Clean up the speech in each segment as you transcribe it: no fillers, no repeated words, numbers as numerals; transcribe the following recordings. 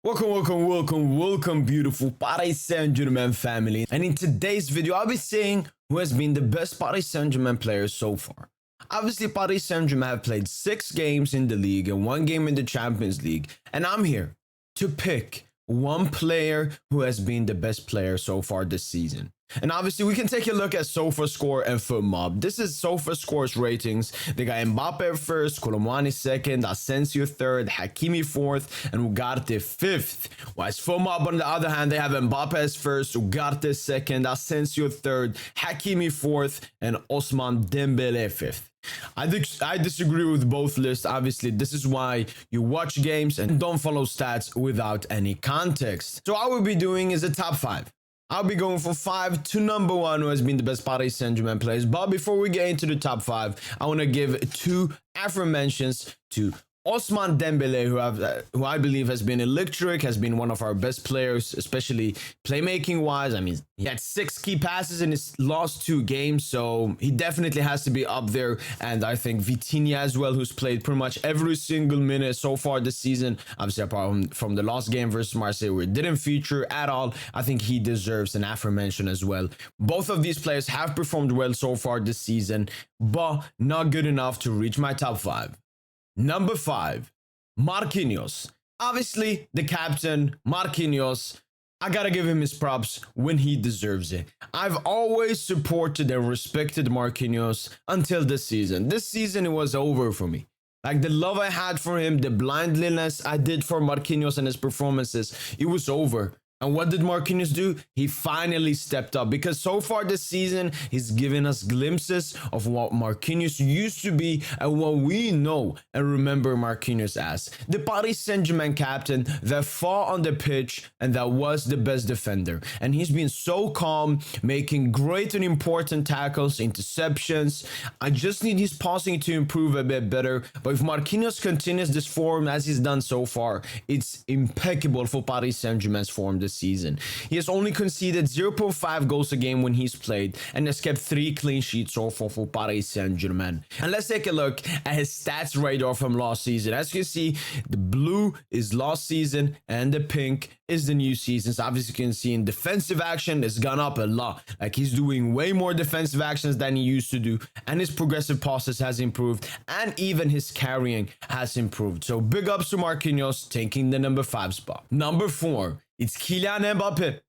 Welcome, beautiful Paris Saint-Germain family. And in today's video, I'll be saying who has been the best Paris Saint-Germain player so far. Obviously, Paris Saint-Germain have played 6 games in the league and 1 game in the Champions League. And I'm here to pick one player who has been the best player so far this season. And obviously, we can take a look at SofaScore and FootMob. This is SofaScore's ratings. They got Mbappe first, Colomwani second, Asensio third, Hakimi fourth, and Ugarte fifth. Whilst FootMob, on the other hand, they have Mbappe as first, Ugarte second, Asensio third, Hakimi fourth, and Ousmane Dembele fifth. I disagree with both lists. Obviously, this is why you watch games and don't follow stats without any context. So what I will be doing is a top 5. I'll be going from 5 to number 1 who has been the best Paris Saint-Germain players. But before we get into the top 5, I want to give 2 aforementions to Ousmane Dembele, who I believe has been electric, has been one of our best players, especially playmaking-wise. I mean, he had 6 key passes in his last 2 games, so he definitely has to be up there. And I think Vitinha as well, who's played pretty much every single minute so far this season, obviously apart from the last game versus Marseille, where it didn't feature at all. I think he deserves an aforemention as well. Both of these players have performed well so far this season, but not good enough to reach my top 5. Number 5, Marquinhos. Obviously, the captain, Marquinhos, I gotta give him his props when he deserves it. I've always supported and respected Marquinhos until this season. This season, it was over for me. Like, the love I had for him, the blindness I did for Marquinhos and his performances, it was over. And what did Marquinhos do? He finally stepped up, because so far this season, he's given us glimpses of what Marquinhos used to be and what we know and remember Marquinhos as. The Paris Saint-Germain captain that fought on the pitch and that was the best defender. And he's been so calm, making great and important tackles, interceptions. I just need his passing to improve a bit better. But if Marquinhos continues this form as he's done so far, it's impeccable for Paris Saint-Germain's form this season. He has only conceded 0.5 goals a game when he's played and has kept 3 clean sheets so far for Paris Saint-Germain. And let's take a look at his stats radar from last season. As you can see, the blue is last season and the pink is the new season. So obviously you can see in defensive action, it's gone up a lot. Like, he's doing way more defensive actions than he used to do, and his progressive passes has improved, and even his carrying has improved. So big ups to Marquinhos taking the number 5 spot. Number 4, it's Kylian Mbappe.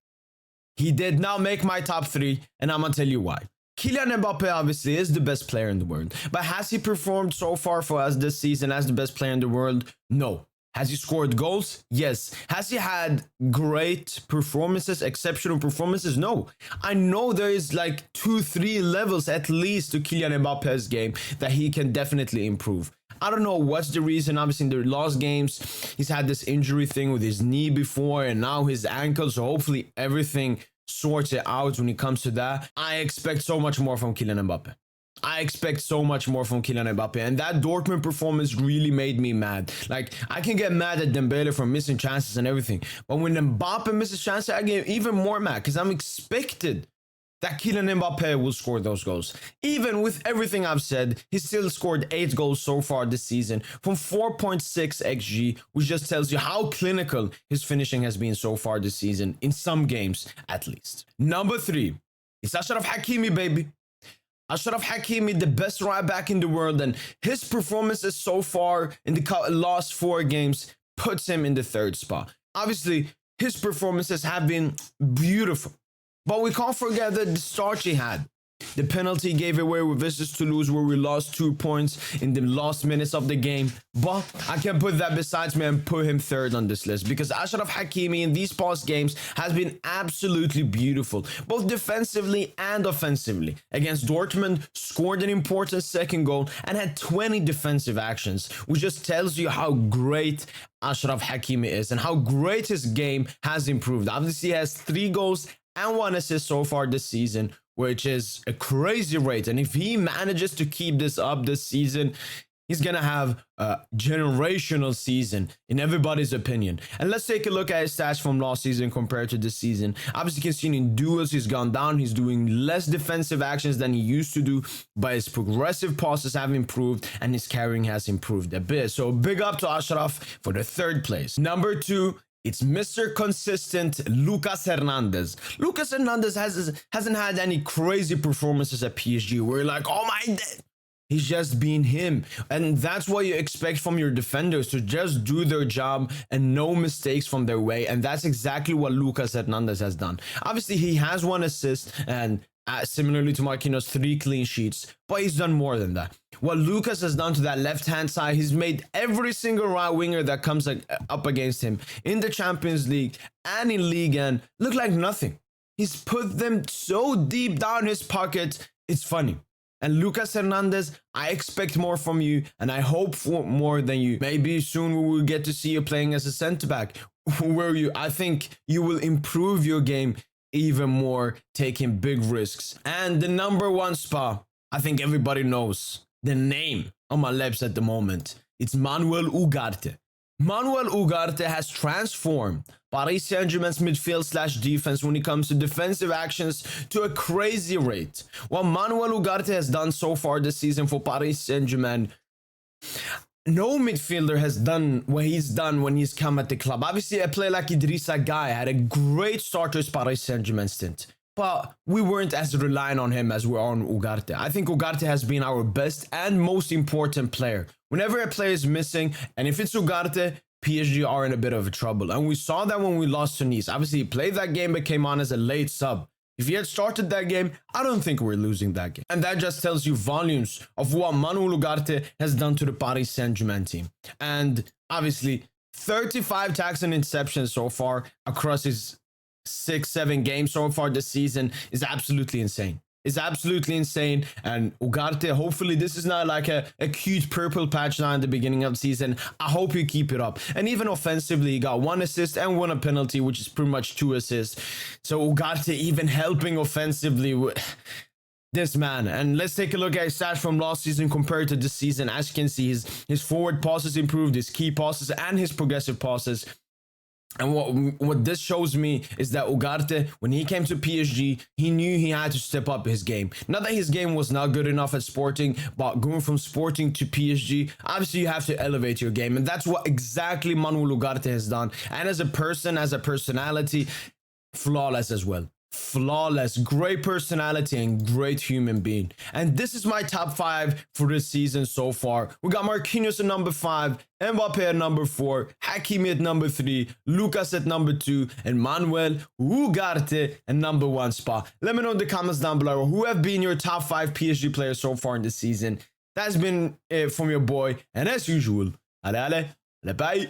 He did not make my top 3, and I'm gonna tell you why. Kylian Mbappe obviously is the best player in the world, but has he performed so far for us this season as the best player in the world? No. Has he scored goals? Yes. Has he had great performances, exceptional performances? No. I know there is like 2-3 levels at least to Kylian Mbappe's game that he can definitely improve. I don't know what's the reason. Obviously, in the last games, he's had this injury thing with his knee before and now his ankle. So hopefully everything sorts it out when it comes to that. I expect so much more from Kylian Mbappe. I expect so much more from Kylian Mbappe, and that Dortmund performance really made me mad. Like, I can get mad at Dembele for missing chances and everything, but when Mbappe misses chances, I get even more mad because I'm expected that Kylian Mbappe will score those goals. Even with everything I've said, he still scored 8 goals so far this season from 4.6 XG, which just tells you how clinical his finishing has been so far this season, in some games at least. Number 3, it's Achraf Hakimi, baby. Achraf Hakimi, the best right back in the world, and his performances so far in the last 4 games puts him in the 3rd spot. Obviously, his performances have been beautiful, but we can't forget the start he had. The penalty gave away with versus Toulouse, where we lost 2 points in the last minutes of the game. But I can put that besides me and put him 3rd on this list, because Achraf Hakimi in these past games has been absolutely beautiful, both defensively and offensively. Against Dortmund, scored an important 2nd goal and had 20 defensive actions, which just tells you how great Achraf Hakimi is and how great his game has improved. Obviously, he has 3 goals and 1 assist so far this season, which is a crazy rate. And if he manages to keep this up this season, he's gonna have a generational season in everybody's opinion. And let's take a look at his stats from last season compared to this season. Obviously, you can see in duels he's gone down. He's doing less defensive actions than he used to do, but his progressive passes have improved and his carrying has improved a bit. So big up to Achraf for the 3rd place. Number 2, It's Mr. Consistent Lucas Hernandez. Lucas Hernandez hasn't had any crazy performances at PSG. We're like, oh my, he's just being him. And that's what you expect from your defenders, to just do their job and no mistakes from their way. And that's exactly what Lucas Hernandez has done. Obviously, he has 1 assist and similarly to Marquinhos, 3 clean sheets, but he's done more than that. What Lucas has done to that left-hand side, he's made every single right winger that comes up against him in the Champions League and in Ligue 1 look like nothing. He's put them so deep down his pocket, it's funny. And Lucas Hernandez, I expect more from you, and I hope for more than you. Maybe soon we will get to see you playing as a centre-back, where I think you will improve your game even more, taking big risks. And the number 1 spot, I think everybody knows the name on my lips at the moment. It's Manuel Ugarte. Manuel Ugarte has transformed Paris Saint-Germain's midfield / defense when it comes to defensive actions to a crazy rate. What Manuel Ugarte has done so far this season for Paris Saint-Germain, no midfielder has done what he's done when he's come at the club. Obviously, a player like Idrissa Gueye had a great start to his Paris Saint-Germain stint, but we weren't as reliant on him as we're on Ugarte. I think Ugarte has been our best and most important player. Whenever a player is missing, and if it's Ugarte, PSG are in a bit of trouble. And we saw that when we lost to Nice. Obviously, he played that game but came on as a late sub. If he had started that game, I don't think we're losing that game. And that just tells you volumes of what Manuel Ugarte has done to the Paris Saint-Germain team. And obviously, 35 tackles and interceptions so far across his 6-7 games so far this season is absolutely insane. It's absolutely insane. And Ugarte, hopefully this is not like a cute purple patch now in the beginning of the season. I hope you keep it up. And even offensively, he got 1 assist and 1 penalty, which is pretty much 2 assists. So Ugarte even helping offensively with this man. And let's take a look at his stats from last season compared to this season. As you can see, his forward passes improved, his key passes and his progressive passes. And what this shows me is that Ugarte, when he came to PSG, he knew he had to step up his game. Not that his game was not good enough at Sporting, but going from Sporting to PSG, obviously you have to elevate your game. And that's what exactly Manuel Ugarte has done. And as a person, as a personality, flawless as well. Flawless, great personality and great human being. And this is my top 5 for this season so far. We got Marquinhos at number 5, Mbappe at number 4, Hakimi at number 3, Lucas at number 2, and Manuel Ugarte at number 1 spot. Let me know in the comments down below who have been your top 5 PSG players so far in this season. That's been it from your boy, and as usual, allez, bye.